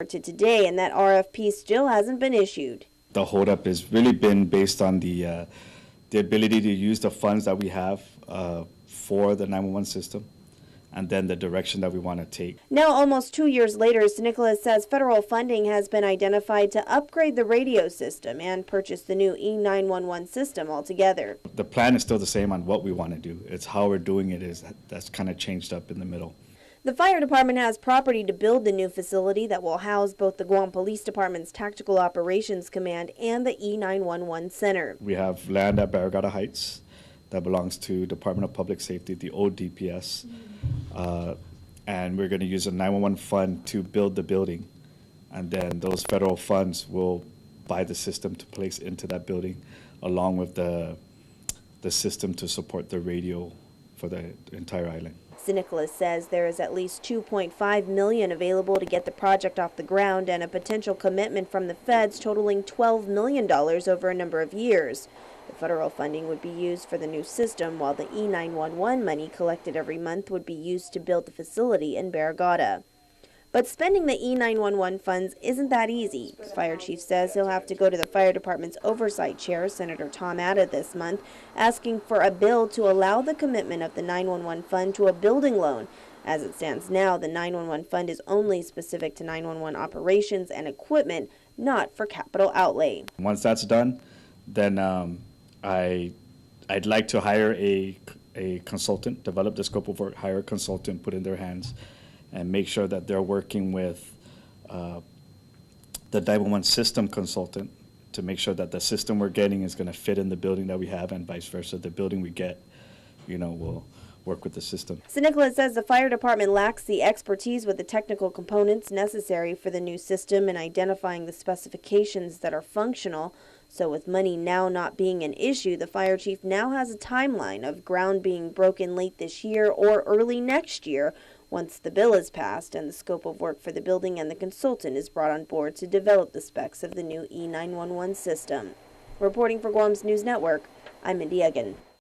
to today, and that RFP still hasn't been issued. The holdup has really been based on the ability to use the funds that we have for the 911 system, and then the direction that we want to take. Now, almost 2 years later, Nicholas says federal funding has been identified to upgrade the radio system and purchase the new E-911 system altogether. The plan is still the same on what we want to do. It's how we're doing it that's kind of changed up in the middle. The fire department has property to build the new facility that will house both the Guam Police Department's Tactical Operations Command and the E-911 Center. We have land at Barragata Heights that belongs to Department of Public Safety, the old DPS, and we're going to use a 911 fund to build the building, and then those federal funds will buy the system to place into that building, along with the system to support the radio for the entire island. Nicholas says there is at least $2.5 million available to get the project off the ground and a potential commitment from the feds totaling $12 million over a number of years. The federal funding would be used for the new system, while the E-911 money collected every month would be used to build the facility in Barragata. But spending the E-911 funds isn't that easy. The fire chief says he'll have to go to the fire department's oversight chair, Senator Tom Atta, this month, asking for a bill to allow the commitment of the 911 fund to a building loan. As it stands now, the 911 fund is only specific to 911 operations and equipment, not for capital outlay. Once that's done, then I'd like to hire a consultant, develop the scope of work, hire a consultant, put in their hands, and make sure that they're working with the 911 system consultant to make sure that the system we're getting is going to fit in the building that we have, and vice versa. The building we get, will work with the system. Nicholas says the fire department lacks the expertise with the technical components necessary for the new system and identifying the specifications that are functional. So with money now not being an issue, the fire chief now has a timeline of ground being broken late this year or early next year, once the bill is passed and the scope of work for the building and the consultant is brought on board to develop the specs of the new E-911 system. Reporting for Guam's News Network, I'm Mindy Egan.